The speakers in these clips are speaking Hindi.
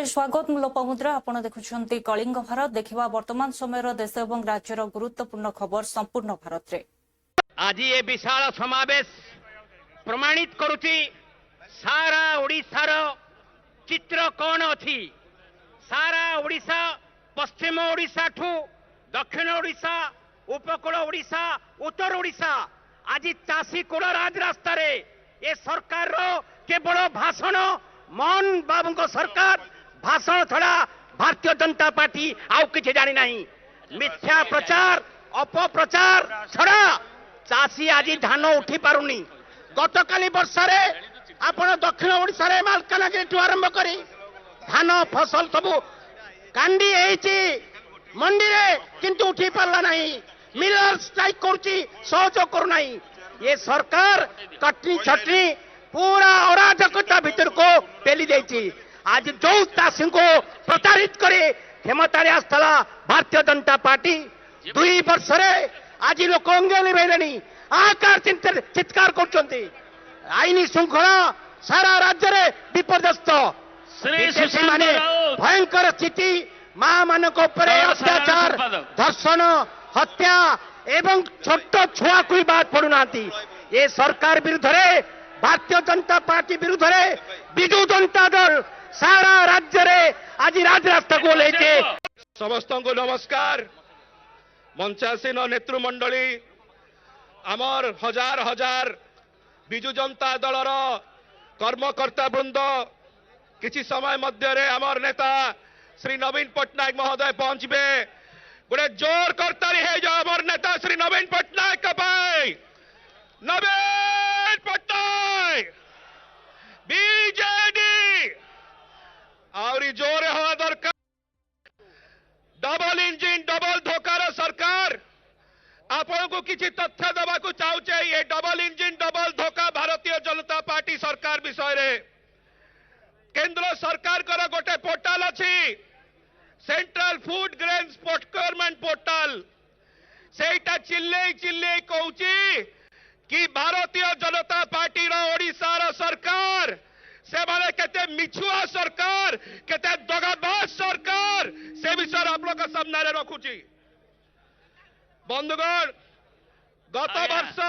स्वागत लोपामुद्रा आपण देखुछंती कलिंग भारत देखिबा वर्तमान समय देश और राज्यर गुरुत्वपूर्ण खबर संपूर्ण भारत रे। आज ये विशाल समावेश प्रमाणित करुची सारा ओडिशार चित्र कौन अच्छी। सारा ओडिशा पश्चिम ओडिशा ठू दक्षिण ओडिशा उपकूल ओडिशा उत्तर ओडिशा आज चाषी कूल राजरास्ता रे ये सरकार रो केवल भाषण मोहन बाबू को सरकार भाषण छड़ा भारतीय जनता पार्टी आउ किसी जानी नहीं। मिथ्या प्रचार अपप्रचार छड़ा चाषी आज धान उठी पारुनी। गतकाली वर्षारे आपण दक्षिण ओडिशा रे मालकानगिरी आरंभ करी धान फसल सबू कांडी मंडी रे किंतु उठी पारला नहीं। मिलर स्ट्राइक करुची सहयोग करू नहीं। ये सरकार कटनी छटनी पूरा अराजकता भीतर को पेली देती। आज जो चाषी को प्रतारित करे क्षमता आसला भारतीय जनता पार्टी 2 वर्ष आज लोक अंगे लिभेले आकार चित्कार कर आईनी श्रृंखला सारा राज्य में विपर्यस्त। माने भयंकर स्थिति मां मान अत्याचार धर्षण हत्या एवं छोट छुआ को बात पड़ूना। ये सरकार विरुद्ध भारतीय जनता पार्टी विरुद्ध विजु जनता दल सारा राज्य रे आज राजरास्ता को लेके समस्त को नमस्कार। मंचासीन नेतृमंडली आमर हजार हजार विजु जनता दलर कर्मकर्ता वृंद किसी समय मध्य आमर नेता श्री नवीन पट्टनायक महोदय पहुंचे गोटे जोर करतारी है जो आमर नेता श्री नवीन पट्टनायक नवीन पट्टनायक बीजेडी और जोर हवा दरकार। डबल इंजिन डबल धोकार सरकार आपण को किसी तथ्य देवा चाहूचे। ये डबल इंजिन डबल धोखा भारतीय जनता पार्टी सरकार विषय रे केंद्र सरकार कर गोटे पोर्टाल अच्छी central food grains procurement portal सेटा चिल्ले चिल्ले कहूची कि भारतीय जनता पार्टी ओडिशा रो सरकार से माने केते मिछुआ सरकार केते दगाबाज सरकार से विषय आप लोग सामने रखुची। बंधुगण गत वर्ष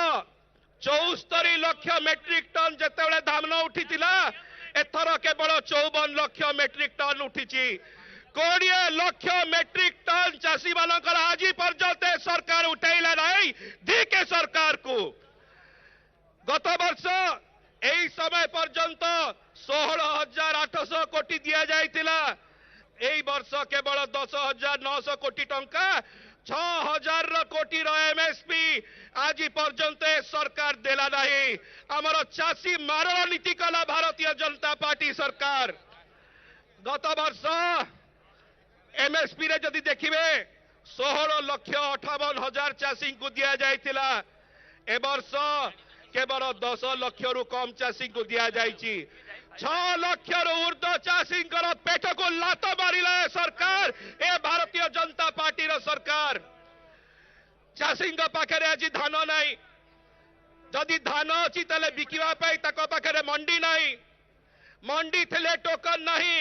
74 लाख मेट्रिक टन जिते धान उठी एथर केवल 54 लाख मेट्रिक टन उठी 20 लाख मेट्रिक टन चाषी मानकर आज पर्यंत सरकार उठेला नहीं डीके सरकार को। गत वर्ष यही समय पर्यंत 16,800 कोटी दिया जाइतिला। एई वर्ष केवल 10,900 कोटी टंका 6,000 कोटी एमएसपी आज पर्यंत सरकार देला नहीं। आमर चाषी मारण नीति कला भारतीय जनता पार्टी सरकार। गत वर्ष एमएसपी रे जदि देखिबे 16,58,000 चाषी को दिया जाइतिला। ए वर्ष केवल 10 लाख रु कम चाषी को दिया जाइछि। 6 लाख रु ऊर्ध्व चाषी पेट को लात मारिला सरकार ए भारतीय जनता पार्टी रो सरकार। चाषी पाखे आज धान नहीं जदि धान अच्छी ताले बिकिवा पाखे मंडी नहीं। मंडी थिले टोकन नहीं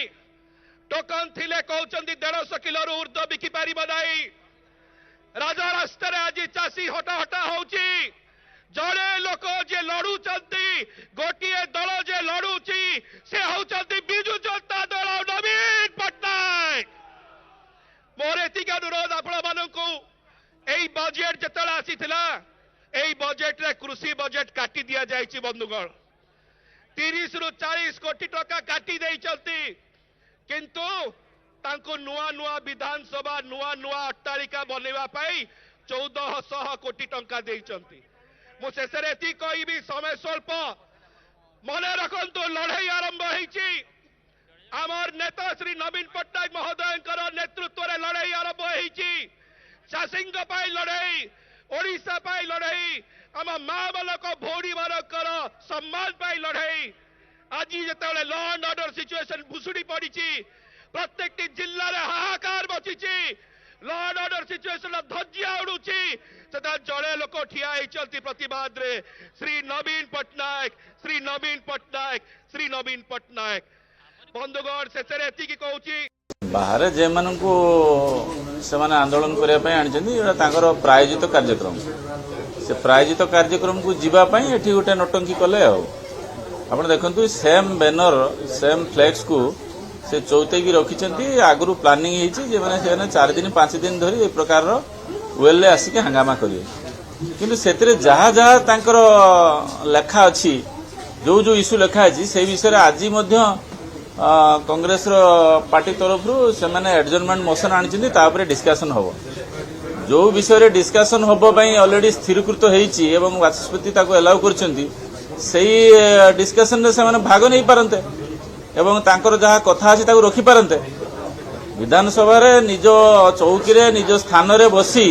टोकन थिले कहउचंदी 150 किलो रु ऊर्ध्व बिकी पारिबो नहीं। राजा रास्ता आज चाषी हटा होउची। जड़े लोक जे लड़ुचंती गोटिए दल जे लड़ुची से होउचंती बिजु जनता दल नवीन पट्टनायक। मोर एतिक अनुरोध आपण मानकू एई बजेट जतला आसीथिला एई बजेट रे कृषि बजेट काटी दिया जाइछि। बंधुगण 30 रु 40 कोटी टका काटी देइचंती किंतु तांको नुआ नुआ विधानसभा नुआ नुआ अट्टालिका बनैबा पई 1400 कोटी टंका देइचंती। मु शेषे कहि समय स्वल्प मन रखु लड़ाई आरंभ होइछि। आमर नेता श्री नवीन पट्टनायक महोदय नेतृत्व में लड़ाई आरंभ होइछि। चाषी लड़ाई ओडिशा पाई लड़ाई आम मां बालक भौणी मानकर सम्मान पाई लड़ाई। आज जिते लॉ एंड ऑर्डर सिचुएशन भुशुड़ी पड़ी प्रत्येक जिले में हाहाकार मची लॉ एंड ऑर्डर सिचुएशन धज्जिया उड़ुची जड़े लोक ठिया होती प्रतिवाद रे श्री नवीन पट्टनायक श्री नवीन पट्टनायक श्री नवीन पट्टनायक। बंधुगण शेष एति कहूँ बाहर जे मानू से आंदोलन करने आनी प्रायोजित कार्यक्रम से प्रायोजित कार्यक्रम को जीवाई एठी गोटे नौटंकी कले आप देखु सेम बैनर सेम फ्लेक्स को से चौतैकी रखिंट आगु प्लानिंग होने 4 दिन 5 दिन धरी ए प्रकार वेल आसिक हंगामा करेंगे किंतु से जहाँ जहाँ तांकर लेखा अच्छी जो जो इश्यू लेखा है से विषय आज कांग्रेस पार्टी तरफ से एडजर्नमेंट मोशन आनी डिस्कसन हम जो विषय डिस्कसन हम ऑलरेडी स्थिरीकृत होती बाचस्पति एलाउ कर डिस्कसन से भाग नहीं पारते एवं तांकर जहाँ कथा अच्छी रखी पारते विधानसभा निज चौकी निज स्थान रे बसी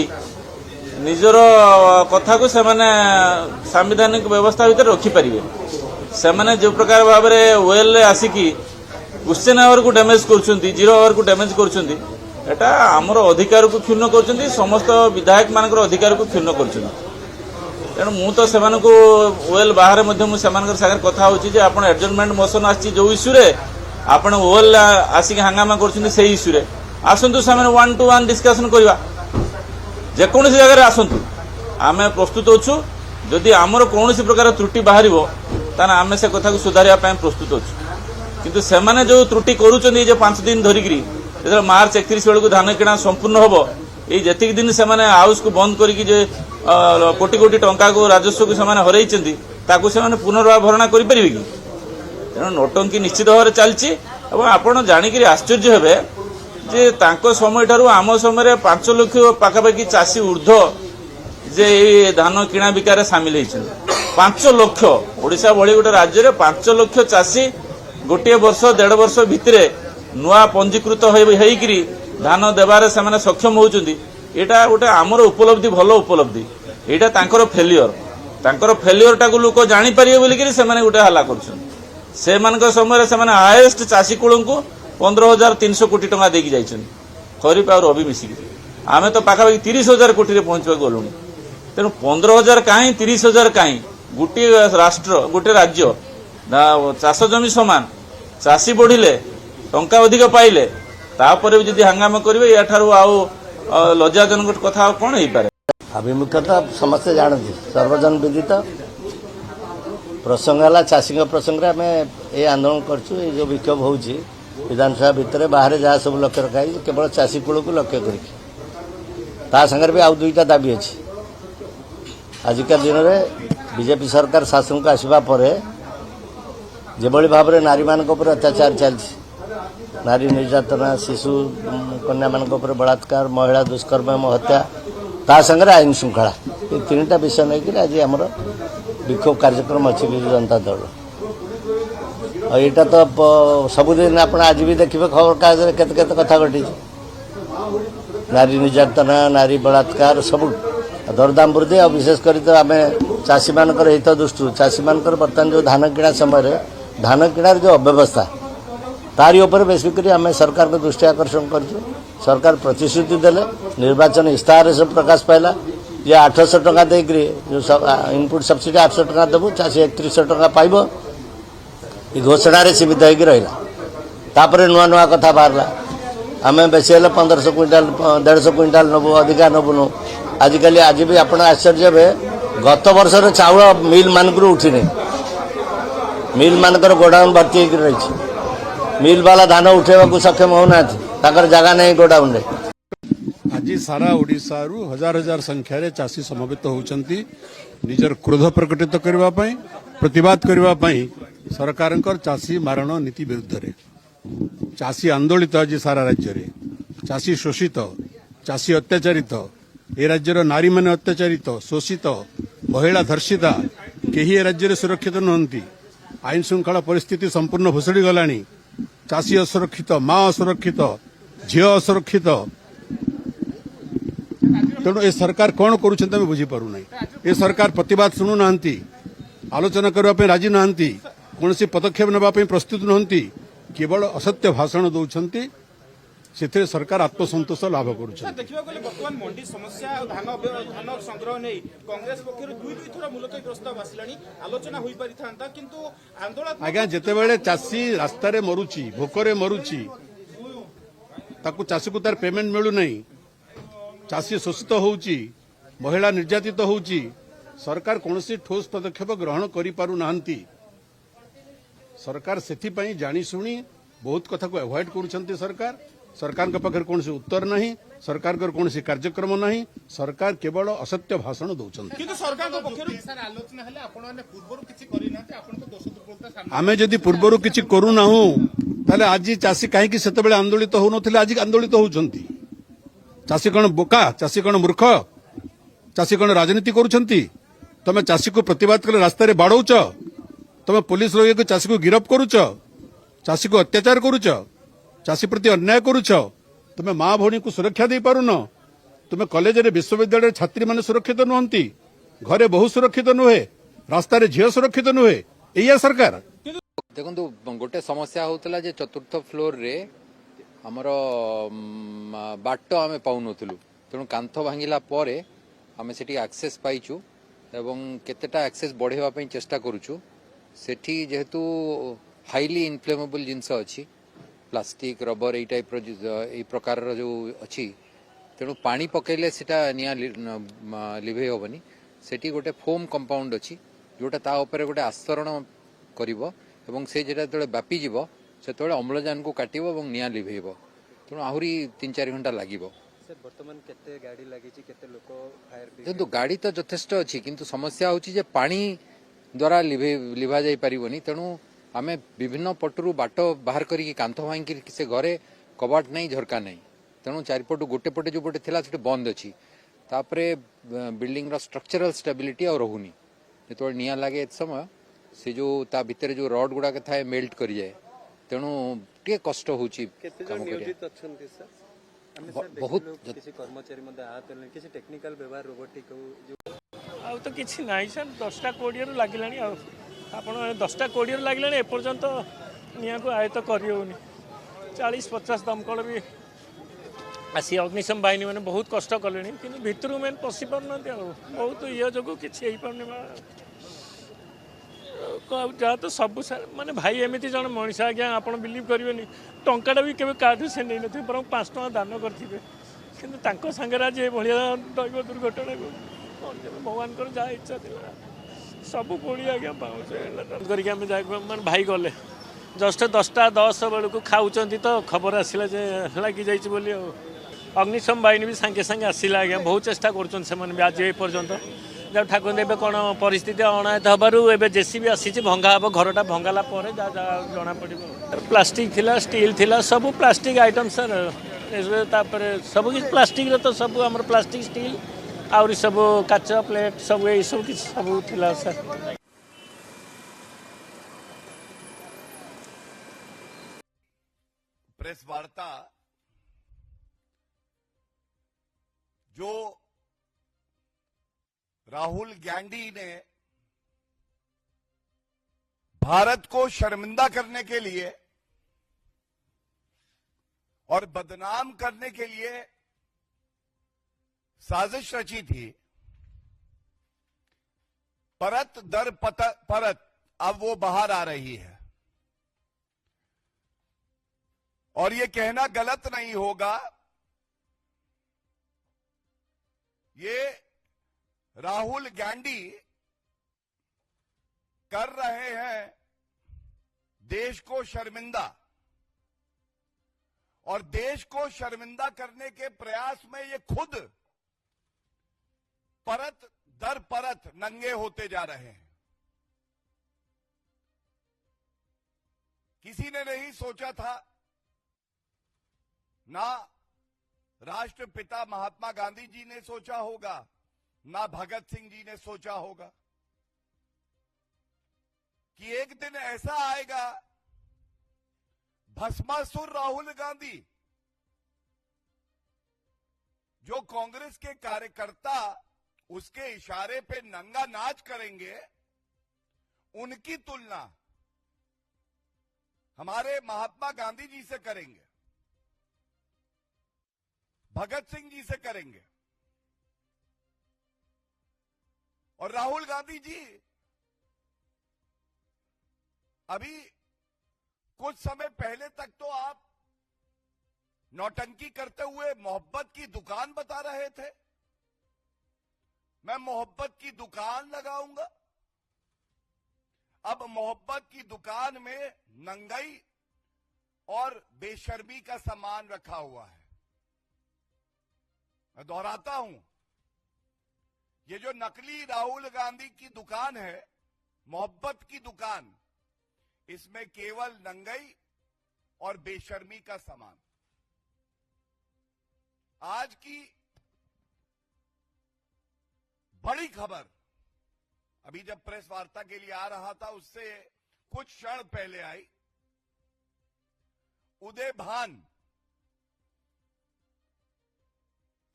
निजर कथा को संवैधानिक व्यवस्था भितर रखिपारे से जो प्रकार भाव वेल आसिकी क्वेश्चन आवर को डैमेज कर 0 आवर को डैमेज कर आमर अधिकार को क्षुण्ण कर समस्त विधायक मान अधिकार को क्षुण्ण कर तेणु मु तो से वेल बाहर सागर कथा होची आप एडजर्नमेंट मोशन आसी जो इश्यू रे आपण वेल आसिक हंगामा कर इश्यू रे आसतु से 1-to-1 डिस्कसन करवा जेकोसी जगह आसतु आम प्रस्तुत अच्छु जदि आमर कौन प्रकार त्रुटि बाहर ताना आम से कथा को सुधारिया प्रस्तुत अच्छु किंतु सेमाने जो त्रुटि करूचंदी जे 5 दिन धरिकी जो मार्च 31 बेलू धान किणा संपूर्ण हम ये जेतिक दिन से हाउस को बंद करके जे कोटी कोटी टंका को राजस्व को हरई पुनर्वाह भरणा करें कि तेणु नौटंकी निश्चित भाव चलती आपड़ जाणिक आश्चर्य हेबे जे तांको समय ठारू आम समय 5 लाख पाखापाखि चाषी ऊर्ध्व जे धान किणा बिकार सामिल होती 5 लाख ओडिशा भली गोटे राज्य में 5 लाख चाषी गोटे वर्ष 1.5 वर्ष भितर नुआ पंजीकृत होकरी धान देवार से सक्षम होती यहाँ गोटे आमर उपलब्धि भल उपलब्धि यहाँ तांकर फेलियर टाक लोक जापर बोलिकी से गोटे हल्ला कर समय हाएस्ट चाषी कूल को 15,300 कोटी टंका देकी जाइछन खरीफ और रबी मिसिक आमे तो पाखापाखि 30,000 कोटी रे पहुंचवा गलुनी तेणु 15,000 कहीं 30,000 कहीं गोटे राष्ट्र गोटे राज्य चाष जमी समान चाषी बढ़िले टंका अधिक पाइले तापर भी जदि हंगामा करेंगे या आउ लज्जाजनक कथा कौन हो पारे अभिमुख्यता समस्ते जानती सर्वजन विदित प्रसंग है चाषी प्रसंग आम ये आंदोलन करूँ जो विक्षोभ हो विधानसभा भितर बाहर जहाँ सब लक्ष्य रखाई केवल चाषी कूल को लक्ष्य कर भी आउ 2टा दाबी अच्छी आजिका दिन में बीजेपी सरकार शासन को आसवा पर जेभली भाव में नारी मान अत्याचार चलती नारी निर्यातना शिशु कन्या मान बलात्कार महिला दुष्कर्म एवं हत्या ता संगे आईन श्रृंखला ये 3टा विषय नहीं आज आम विक्षोभ कार्यक्रम अच्छी विजु जनता दल यहाँ तो सबुदिन आप आज भी देखिए खबर कागज केते कथा घटी नारी निर्यातना नारी बलात्कार सब दरदाम वृद्धि और विशेषकर तो आम चाषी मान हित दृष्टि चाषी मान बर्तमान जो धान किणा समय धान किणार जो अव्यवस्था तारी उपर बेसिक करी आम सरकार को दृष्टि आकर्षण कर सरकार प्रतिश्रुति देले निर्वाचन इस्ताहार से प्रकाश पाइला जे 800 टंका देकरी जो इनपुट सब्सिडी 800 टंका देबू चाषी 3100 टंका पाइब ये घोषणा सीमित होगी रहा तापर नुआ नुआ कथा बाहरला आम बेसी 1500 क्विंटाल 150 क्विंटाल नबू अधिका नबुनु आजिकल आज भी आप आश्चर्य हे गत वर्षर चाउल मिल मानक उठी मिल मानकर गोडाउन भर्ती होकर रही मिल वाला धान उठेवा सक्षम होना जगह नहीं गोडाउन रे आज सारा ओडिशा रु हजार हजार संख्यार चाषी समवेत होती निजर क्रोध प्रकटित करने प्रतिवाद करने सरकार चाषी मारण नीति विरुद्ध रे चाषी आंदोलित आज सारा राज्य रे चाषी शोषित चाषी अत्याचारित ए राज्यर नारी माने अत्याचारित शोषित महिला धर्षिता केही ए राज्य सुरक्षित नुहंती आईन श्रृंखला परिस्थिति संपूर्ण भुसड़ी गलानी चाषी असुरक्षित माँ असुरक्षित झील असुरक्षित तेणु ए सरकार कौन करुछंती बुझीपारू ना ए सरकार प्रतिवाद शुणु ना आलोचना करने राजी नहांती कौन पदक्षेप नापी प्रस्तुत नुहंती केवल असत्य भाषण दौरान से सरकार आत्मसंतोष लाभ कर देखा गले बर्तमान मंडी समस्या और धान संग्रह नहीं कांग्रेस पक्षर दुई थर मुलतवी प्रस्ताव आसला आलोचना हो पारि था किंतु आंदोलन आज्ञा जितेबाला चाषी रास्तार मरुची भोकरे मरुची ताकू चाषी को तार पेमेंट मिलू नहीं चाषी शोषित होउची महिला निर्यातित होउची सरकार कौन ठोस पदक्षेप ग्रहण करि पारु नाहंती सरकार सेथिपाई जानी शुणी बहुत कथा को अवॉइड करुछंती सरकार के पाखर कौन उत्तर नहीं सरकार कौन कार्यक्रम नहीं सरकार केवल असत्य भाषण दौरान किंतु सरकार को पक्षर आलोचना हेले आपण माने पूर्वरु किछि करि नाते आपण को दोष दुर्बलता सामने आमे जदि पूर्वरु किछि करू नाहु ताले आज चाषी कहीं सेतेबेले आंदोलित हो नथिले आज आंदोलित होउछंती चाषी कौन बोका चाषी कौन मूर्ख चाषी कौन राजनीति करुछंती तमे चाषी को प्रतिवाद कले रास्ता रे बाड़ौच तमे पुलिस लोग चाषी को गिरफ्त करुच चाषी को अत्याचार करुच चाषी प्रति अन्याय करुच तुमे माँ भौणी को सुरक्षा दे पारुन तुमे कॉलेज रे विश्वविद्यालय छात्री माने सुरक्षित नुहंती घरे बहु सुरक्षित नुहे रास्ता रे झियो सुरक्षित नुहे एया सरकार देखो गोटे समस्या होता जे चतुर्थ फ्लोर रे हमर बाट आम पाऊन तेणु कांथ भांगिला परे आम से एक्सेस पाइचु एवं केतेटा एक्सेस बढ़ेवा चेष्टा करुचु सेठी जेहेतु हाईली इनफ्लेमेबल जिनस अच्छी प्लास्टिक रबर यही टाइप यही प्रकार जो अच्छी तेणु पानी पकईले सेटा निया लिभे हेनी सेठी गोटे फोम कंपाउंड अच्छी जोटा ता उपरे गोटे आस्तरण करिवो एवं से जेटा जो व्यापी जीव से अम्लजान को काटिबो एवं निया लिभेइबो तेणु आहुरी 3-4 घंटा लागिबो बर्तमान केते गाड़ी लागि छि केते लोक फायर देखो गाड़ी तो यथेष्ट अच्छी किंतु समस्या होची जे पानी द्वारा लिभा जाई परिबोनी तेणु आमे विभिन्न पटरू बाट बाहर करी कांथ भांगी से घरे कबाट नहीं झरका नहीं तेणु चारिपटू गोटे पटे जो पटे थिला सेटे बंद अच्छी तापरे बिल्डिंग रो स्ट्रक्चरल स्टेबिलिटी और रहुनी जो निया लगे समय से जो ता भितर जो रड गुड़ा के थाए मेल्ट करी जाए तेणु टे कष्ट होची काम करिया बहुत किसी कर्मचारी मध्ये आहत होले किसी टेक्निकल व्यवहार रोबोटिक आ तो किसी नहीं सर 10टा कोड़ियर लगिलानी आपण 10टा कोड़ियर लगिलानी एपर्यंत निया को आयत करी होनी 40-50 दमकल भी आसी अग्निशम बाहिनी मैंने बहुत कष्ट कले कि भितर मैंने पशि पार बहुत ये जो किसी जहाँ तो सब माने भाई एमती जन मनीष आज्ञा आप बिलीव करेंगे टाटा भी केवे कार्ड से नहीं थे बर 5 टଙ୍କା दान करेंगे कि सागर आज भाया दैव दुर्घटना को भगवान को जहाँ इच्छा थी सब पुणी आज्ञा पाँच करके मैं भाई गले जस्ट 10टा 10 बेलू खाऊँ तो खबर आसला लगी जाइए अग्निशम बाहिनी भी सांगे सांगे आसला आज्ञा बहुत चेष्टा कर आज ए पर्यंत जब ठाकुर देवे कौन परिस्थिति अनायत हबारू एबे जेसीबी आसी भंगा हम घरटा भंगाला परे जना पड़ो प्लास्टिक थिला स्टील थिला सब प्लास्टिक आइटम सर सब किसी प्लास्टिक तो सब आम प्लास्टिक स्टील आउरी सब काच प्लेट सब ये सब किसी सब थिला सर प्रेस वार्ता जो राहुल गांधी ने भारत को शर्मिंदा करने के लिए और बदनाम करने के लिए साजिश रची थी परत दर परत अब वो बाहर आ रही है और ये कहना गलत नहीं होगा ये राहुल गांधी कर रहे हैं देश को शर्मिंदा और देश को शर्मिंदा करने के प्रयास में ये खुद परत दर परत नंगे होते जा रहे हैं। किसी ने नहीं सोचा था, ना राष्ट्रपिता महात्मा गांधी जी ने सोचा होगा, ना भगत सिंह जी ने सोचा होगा कि एक दिन ऐसा आएगा भस्मासुर राहुल गांधी जो कांग्रेस के कार्यकर्ता उसके इशारे पे नंगा नाच करेंगे, उनकी तुलना हमारे महात्मा गांधी जी से करेंगे। भगत सिंह जी से करेंगे। और राहुल गांधी जी अभी कुछ समय पहले तक तो आप नौटंकी करते हुए मोहब्बत की दुकान बता रहे थे। मैं मोहब्बत की दुकान लगाऊंगा। अब मोहब्बत की दुकान में नंगाई और बेशर्मी का सामान रखा हुआ है। मैं दोहराता हूं, ये जो नकली राहुल गांधी की दुकान है, मोहब्बत की दुकान, इसमें केवल नंगाई और बेशर्मी का सामान। आज की बड़ी खबर, अभी जब प्रेस वार्ता के लिए आ रहा था उससे कुछ क्षण पहले आई। उदय भान,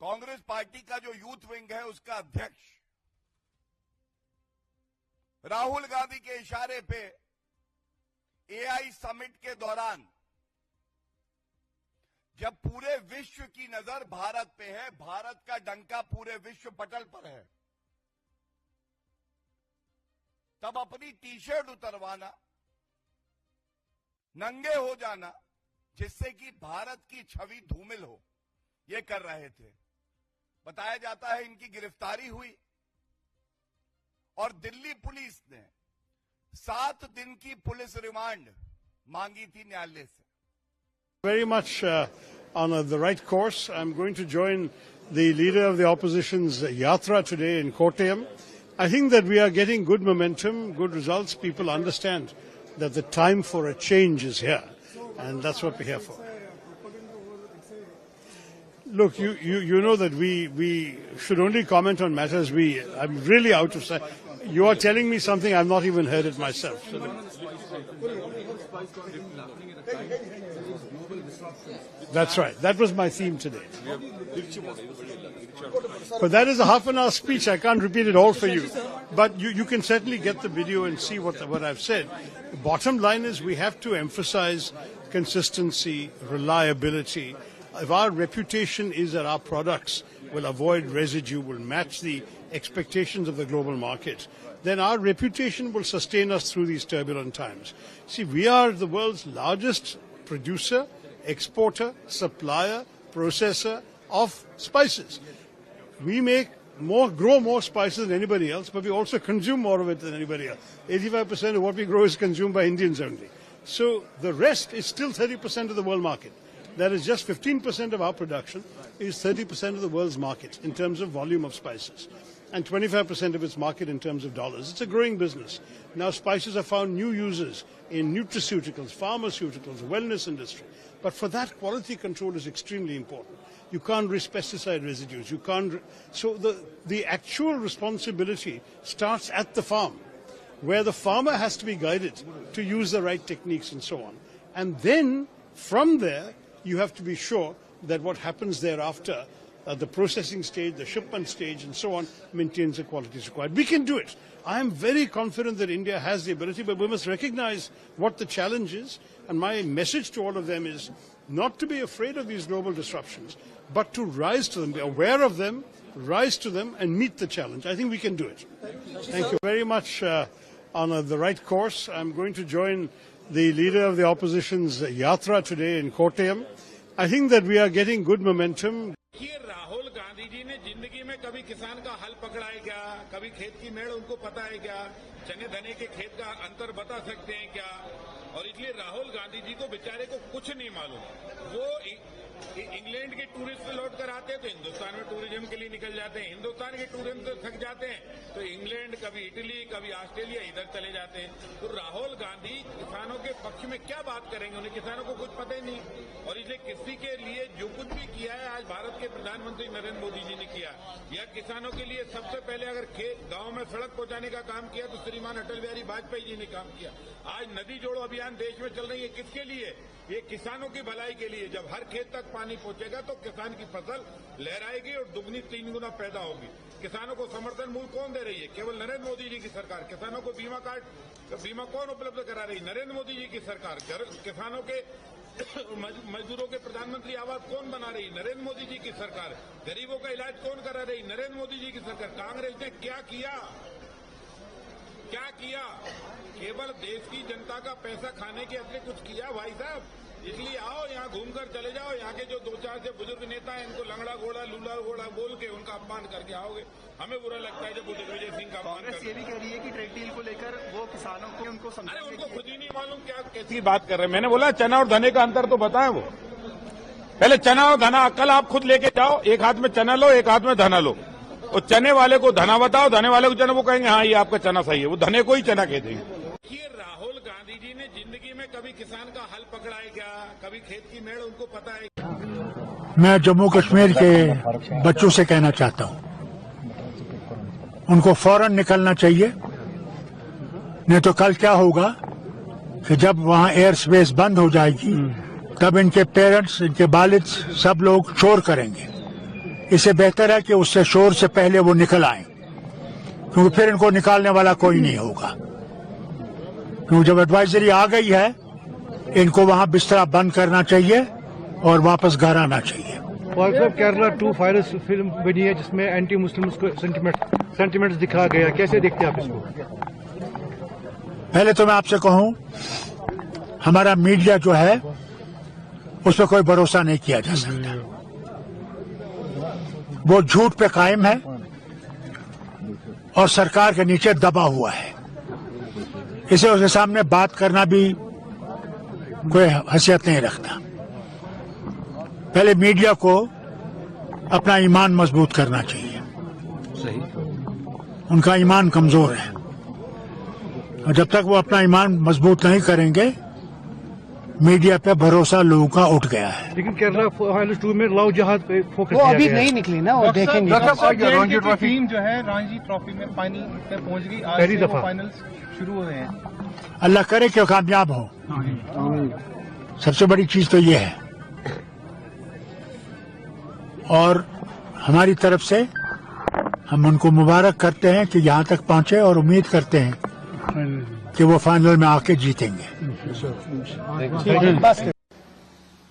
कांग्रेस पार्टी का जो यूथ विंग है उसका अध्यक्ष, राहुल गांधी के इशारे पे एआई समिट के दौरान जब पूरे विश्व की नजर भारत पे है, भारत का डंका पूरे विश्व पटल पर है, तब अपनी टी शर्ट उतरवाना, नंगे हो जाना, जिससे कि भारत की छवि धूमिल हो, ये कर रहे थे। बताया जाता है इनकी गिरफ्तारी हुई और दिल्ली पुलिस ने 7 दिन की पुलिस रिमांड मांगी थी न्यायालय से। Very much on the right course. I'm going to join the leader of the opposition's yatra today in Kottayam. I think that we are getting good momentum, good results. People understand that the time for a change is here, and that's what we're here for. Look, you know that we should only comment on matters I'm really out of sight. You are telling me something I've not even heard it myself. So that's right. That was my theme today. But that is a half-an-hour speech. I can't repeat it all for you. But you can certainly get the video and see what I've said. The bottom line is we have to emphasize consistency, reliability. If our reputation is that our products will avoid residue, will match the expectations of the global market, then our reputation will sustain us through these turbulent times. See, we are the world's largest producer, exporter, supplier, processor of spices. We grow more spices than anybody else, but we also consume more of it than anybody else. 85% of what we grow is consumed by Indians only. So the rest is still 30% of the world market. That is just 15% of our production is 30% of the world's market in terms of volume of spices, and 25% of its market in terms of dollars. It's a growing business. Now spices have found new users in nutraceuticals, pharmaceuticals, wellness industry. But for that, quality control is extremely important. You can't risk pesticide residues. You can't. So the actual responsibility starts at the farm, where the farmer has to be guided to use the right techniques and so on. And then from there, you have to be sure that what happens thereafter, the processing stage, the shipment stage, and so on, maintains the qualities required. We can do it. I am very confident that India has the ability, but we must recognize what the challenge is. And my message to all of them is not to be afraid of these global disruptions, but to rise to them, be aware of them, rise to them, and meet the challenge. I think we can do it. Thank you very much on the right course. I'm going to join the leader of the opposition's yatra today in Kottayam. I think that we are getting good momentum. Rahul Gandhi ji ने जिंदगी में कभी किसान का हल पकड़ा है क्या, कभी खेत की मेड़ उनको पता है क्या, चने धने के खेत का अंतर बता सकते हैं क्या? और इसलिए राहुल गांधी जी को बेचारे को कुछ नहीं मालूम। वो इंग्लैंड के टूरिस्ट लौट कर आते हैं तो हिंदुस्तान में टूरिज्म के लिए निकल जाते हैं, हिंदुस्तान के टूरिज्म से थक जाते हैं तो इंग्लैंड, कभी इटली, कभी ऑस्ट्रेलिया, इधर चले जाते हैं। तो राहुल गांधी किसानों के पक्ष में क्या बात करेंगे? उन्हें किसानों को कुछ पता ही नहीं। और इसलिए किसी के लिए जो कुछ भी किया है आज भारत के प्रधानमंत्री नरेंद्र मोदी जी ने किया, या किसानों के लिए सबसे पहले अगर गांव में सड़क पहुंचाने का काम किया तो श्रीमान अटल बिहारी वाजपेयी जी ने काम किया। आज नदी जोड़ो अभियान देश में चल रही है, किसके लिए? ये किसानों की भलाई के लिए। जब हर खेत तक पानी पहुंचेगा तो किसान की फसल लहराएगी और दुगनी 3 गुना पैदा होगी। किसानों को समर्थन मूल्य कौन दे रही है? केवल नरेंद्र मोदी जी की सरकार। किसानों को बीमा कौन उपलब्ध करा रही है? नरेंद्र मोदी जी की सरकार। किसानों के मजदूरों के प्रधानमंत्री आवास कौन बना रही? नरेंद्र मोदी जी की सरकार। गरीबों का इलाज कौन करा रही? नरेंद्र मोदी जी की सरकार। कांग्रेस ने क्या किया? क्या किया? केवल देश की जनता का पैसा खाने के अपने कुछ किया भाई साहब? इसलिए आओ यहाँ घूमकर चले जाओ। यहाँ के जो 2-4 से बुजुर्ग नेता हैं इनको लंगड़ा घोड़ा लूला घोड़ा बोल के उनका अपमान करके आओगे। हमें बुरा लगता है जब वो दिग्विजय सिंह का अपमान करते हैं। ये भी कह रही है कि ट्रेड डील को लेकर वो किसानों को उनको अरे उनको खुद ही नहीं मालूम क्या कैसी बात कर रहे हैं। मैंने बोला चना और धने का अंतर तो बताएं वो। पहले चना और धना कल आप खुद लेके जाओ। एक हाथ में चना लो, एक हाथ में धना लो। और चने वाले को धना बताओ, धने वाले को चना, वो कहेंगे हाँ ये आपका चना सही है। वो धने को ही चना कह देंगे। देखिए राहुल गांधी जी ने जिंदगी में कभी किसान का हल पकड़ा है क्या? कभी खेत की मेड़ उनको पता है क्या? मैं जम्मू कश्मीर के बच्चों से कहना चाहता हूं, उनको फौरन निकलना चाहिए। नहीं तो कल क्या होगा कि जब वहां एयर स्पेस बंद हो जाएगी तब इनके पेरेंट्स, इनके वालिद सब लोग शोर करेंगे। इससे बेहतर है कि उससे शोर से पहले वो निकल आए, क्योंकि फिर इनको निकालने वाला कोई नहीं होगा। क्योंकि जब एडवाइजरी आ गई है, इनको वहां बिस्तरा बंद करना चाहिए और वापस घर आना चाहिए। और केरला 2 फाइल्स फिल्म बनी है जिसमें एंटी मुस्लिम सेंटिमेंट्स दिखा गया, कैसे देखते हैं आप इसको? पहले तो मैं आपसे कहूं, हमारा मीडिया जो है उस पर कोई भरोसा नहीं किया जा सकता। वो झूठ पे कायम है और सरकार के नीचे दबा हुआ है। इसे उसके सामने बात करना भी कोई हैसियत नहीं रखता। पहले मीडिया को अपना ईमान मजबूत करना चाहिए। सही। उनका ईमान कमजोर है और जब तक वो अपना ईमान मजबूत नहीं करेंगे, मीडिया पे भरोसा लोगों का उठ गया है। लेकिन केरला फाइल्स 2 में लव जिहाद पे फोकस वो अभी नहीं निकली ना, वो देखेंगे। रणजी ट्रॉफी टीम जो है रणजी ट्रॉफी में फाइनल पे पहुंच गई। आज पहली से दफा फाइनल्स शुरू हो रहे हैं। अल्लाह करे कि कामयाब हो। सबसे बड़ी चीज तो ये है। और हमारी तरफ से हम उनको मुबारक करते हैं कि यहाँ तक पहुंचे और उम्मीद करते हैं कि वो फाइनल में आके जीतेंगे।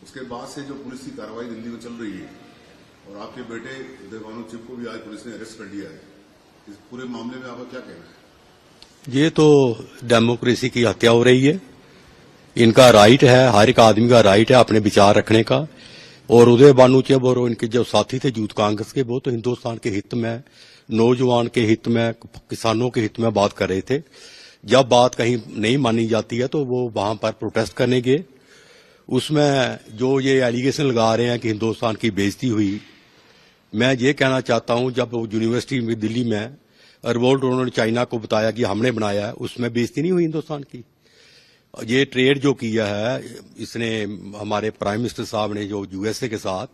उसके बाद से जो पुलिस की कार्रवाई दिल्ली में चल रही है और आपके बेटे देवानंद चिप को भी आज पुलिस ने अरेस्ट कर लिया है, इस पूरे मामले में आपका क्या कहना है? ये तो डेमोक्रेसी की हत्या हो रही है। इनका राइट है, हर एक आदमी का राइट है अपने विचार रखने का। और उदय भानु चिब और इनके जो साथी थे यूथ कांग्रेस के, वो तो हिंदुस्तान के हित में, नौजवान के हित में, किसानों के हित में बात कर रहे थे। जब बात कहीं नहीं मानी जाती है तो वो वहां पर प्रोटेस्ट करने गए। उसमें जो ये एलिगेशन लगा रहे हैं कि हिंदुस्तान की बेइज्जती हुई, मैं ये कहना चाहता हूं, जब यूनिवर्सिटी में दिल्ली में रिवोल्ट उन्होंने चाइना को बताया कि हमने बनाया है, उसमें बेइज्जती नहीं हुई हिंदुस्तान की। ये ट्रेड जो किया है इसने, हमारे प्राइम मिनिस्टर साहब ने जो यूएसए के साथ,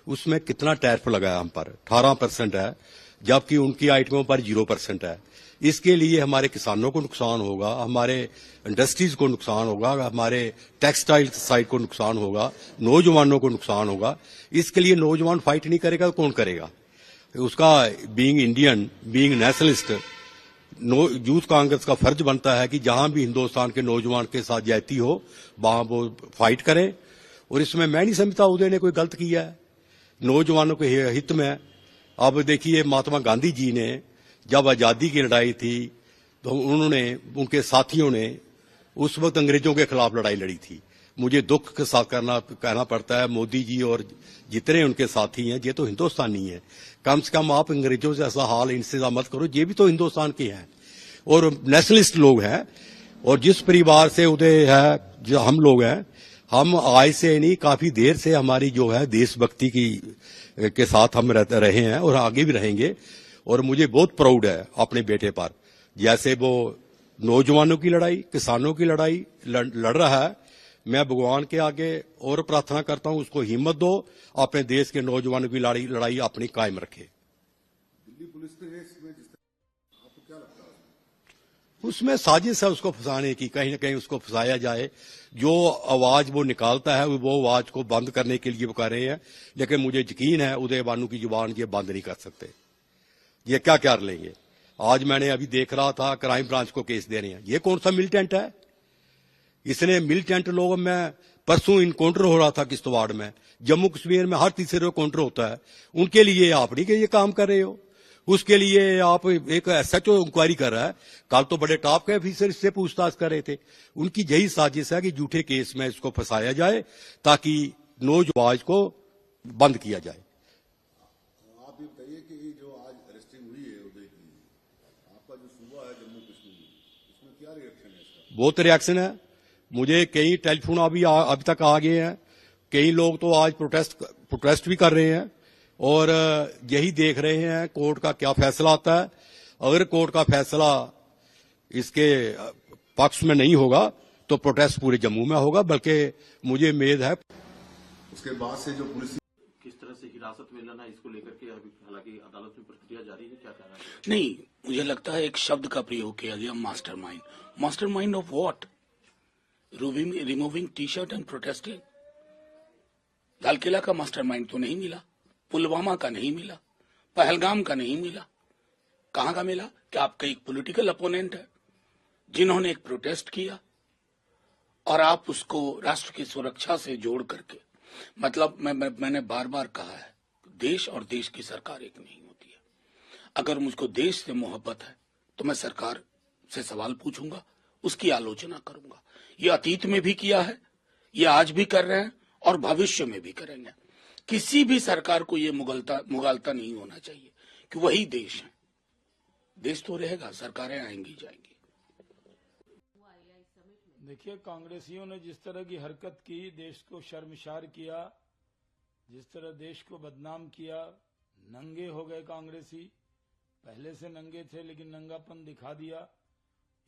उसमें कितना टैरिफ लगाया हम पर, 18% है, जबकि उनकी आइटमों पर 0% है। इसके लिए हमारे किसानों को नुकसान होगा, हमारे इंडस्ट्रीज को नुकसान होगा, हमारे टेक्सटाइल साइड को नुकसान होगा, नौजवानों को नुकसान होगा। इसके लिए नौजवान फाइट नहीं करेगा तो कौन करेगा? उसका being Indian, being nationalist, youth Congress का फर्ज बनता है कि जहां भी हिंदुस्तान के नौजवान के साथ ज्यादती हो वहां वो फाइट करें। और इसमें मैं नहीं समझता उदय ने कोई गलत किया है, नौजवानों के हित में। अब देखिए, महात्मा गांधी जी ने जब आजादी की लड़ाई थी तो उन्होंने, उनके साथियों ने उस वक्त अंग्रेजों के खिलाफ लड़ाई लड़ी थी। मुझे दुख के साथ कहना पड़ता है, मोदी जी और जितने उनके साथी हैं, ये तो हिंदुस्तानी है। कम से कम आप अंग्रेजों से ऐसा हाल इंतजाम मत करो, ये भी तो हिंदुस्तान के हैं और नेशनलिस्ट लोग हैं। और जिस परिवार से उदय है, जो हम लोग हैं, हम आज से नहीं, काफी देर से हमारी जो है देशभक्ति की के साथ हम रहे हैं और आगे भी रहेंगे। और मुझे बहुत प्राउड है अपने बेटे पर, जैसे वो नौजवानों की लड़ाई, किसानों की लड़ाई लड़ रहा है। मैं भगवान के आगे और प्रार्थना करता हूं, उसको हिम्मत दो, अपने देश के नौजवानों की लड़ाई अपनी कायम रखे। दिल्ली पुलिस ने इसमें आपको क्या लगता है? उसमें साजिश है उसको फंसाने की, कहीं न कहीं उसको फंसाया जाए। जो आवाज वो निकालता है वो आवाज को बंद करने के लिए वो कर रहे हैं, लेकिन मुझे यकीन है उदय भानु की जुबान ये बंद नहीं कर सकते। ये क्या कर लेंगे? आज मैंने अभी देख रहा था, क्राइम ब्रांच को केस दे रहे हैं। ये कौन सा मिलिटेंट है? इसने मिलिटेंट लोगों में परसों इनकाउंटर हो रहा था किश्तवाड़ में, जम्मू कश्मीर में हर तीसरे इनकाउंटर होता है, उनके लिए आप नहीं के ये काम कर रहे हो, उसके लिए आप एक SHO इंक्वायरी कर रहा है। कल तो बड़े टॉप के ऑफिसर इससे पूछताछ कर रहे थे। उनकी यही साजिश है कि झूठे केस में इसको फंसाया जाए ताकि नौजवान को बंद किया जाए। आप ये बताइए कि जो आज अरेस्टिंग हुई है उदय की, आपका जो सूबा है जम्मू कश्मीर, उसमें क्या रिएक्शन है इसका? बहुत रिएक्शन है। मुझे कई टेलीफोन अभी तक आ गए हैं। कई लोग तो आज प्रोटेस्ट भी कर रहे हैं और यही देख रहे हैं कोर्ट का क्या फैसला आता है। अगर कोर्ट का फैसला इसके पक्ष में नहीं होगा तो प्रोटेस्ट पूरे जम्मू में होगा, बल्कि मुझे उम्मीद है। उसके बाद से जो पुलिस किस तरह से हिरासत में लेना, इसको लेकर के अभी हालांकि अदालत में प्रक्रिया जारी है, क्या कहना है? नहीं, मुझे लगता है एक शब्द का प्रयोग किया गया, mastermind. Mastermind of what? Removing T-shirt and protesting. Lal Qila का मास्टरमाइंड तो नहीं मिला, पुलवामा का नहीं मिला, पहलगाम का नहीं मिला। कहां का मिला? कि आपका एक पॉलिटिकल अपोनेंट है जिन्होंने एक प्रोटेस्ट किया और आप उसको राष्ट्र की सुरक्षा से जोड़ करके, मतलब मैंने बार बार कहा है, देश और देश की सरकार एक नहीं होती है। अगर मुझको देश से मोहब्बत है तो मैं सरकार से सवाल पूछूंगा, उसकी आलोचना करूंगा। ये अतीत में भी किया है, ये आज भी कर रहे हैं और भविष्य में भी करेंगे। किसी भी सरकार को ये मुगालता नहीं होना चाहिए कि वही देश है। देश तो रहेगा, सरकारें आएंगी जाएंगी। देखिए, कांग्रेसियों ने जिस तरह की हरकत की, देश को शर्मसार किया, जिस तरह देश को बदनाम किया, नंगे हो गए कांग्रेसी। पहले से नंगे थे लेकिन नंगापन दिखा दिया।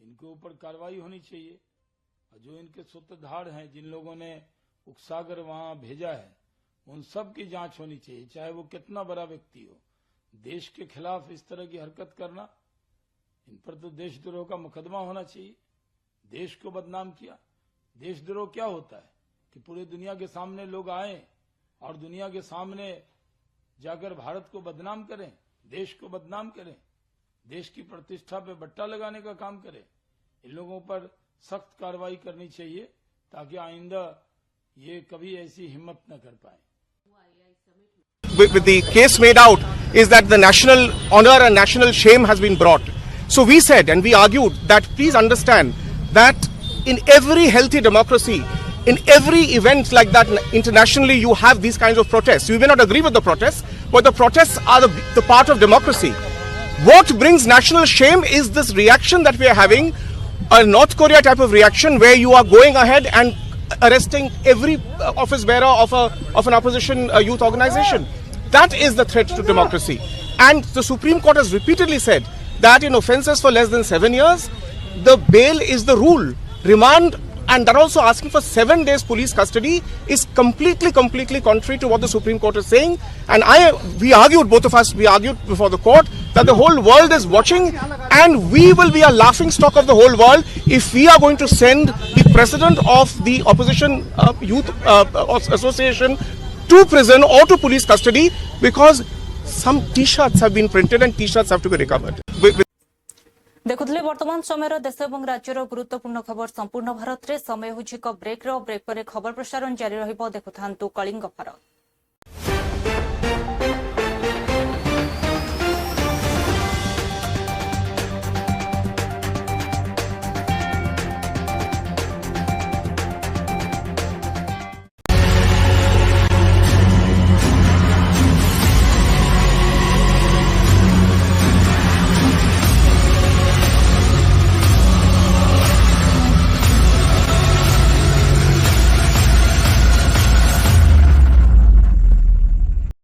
इनके ऊपर कार्रवाई होनी चाहिए। और जो इनके सूत्रधार हैं, जिन लोगों ने उकसाकर वहां भेजा है, उन सब की जांच होनी चाहिए, चाहे वो कितना बड़ा व्यक्ति हो। देश के खिलाफ इस तरह की हरकत करना, इन पर तो देशद्रोह का मुकदमा होना चाहिए। देश को बदनाम किया। देशद्रोह क्या होता है कि पूरे दुनिया के सामने लोग आए और दुनिया के सामने जाकर भारत को बदनाम करें, देश को बदनाम करें, देश की प्रतिष्ठा पे बट्टा लगाने का काम करें। इन लोगों पर सख्त कार्रवाई करनी चाहिए ताकि आइंदा ये कभी ऐसी हिम्मत न कर पाए। With the case made out is that the national honor and national shame has been brought. So we said and we argued that please understand that in every healthy democracy, in every event like that internationally, you have these kinds of protests. You may not agree with the protests, but the protests are the part of democracy. What brings national shame is this reaction that we are having, a North Korea type of reaction where you are going ahead and arresting every office bearer of an opposition youth organization. That is the threat to democracy. And the Supreme Court has repeatedly said that in offences for less than 7 years, the bail is the rule. Remand, and that also asking for 7 days police custody, is completely contrary to what the Supreme Court is saying. And we argued, both of us, we argued before the court that the whole world is watching and we will be a laughing stock of the whole world if we are going to send the president of the opposition youth association to prison or to police custody because some t-shirts have been printed and t-shirts have to be recovered. देखुले वर्तमान समय देश और राज्यर गुरुत्वपूर्ण खबर संपूर्ण भारत में समय हो ब्रेक पर खबर प्रसारण जारी रहिबो। देखुथांतु कलिंग भारत।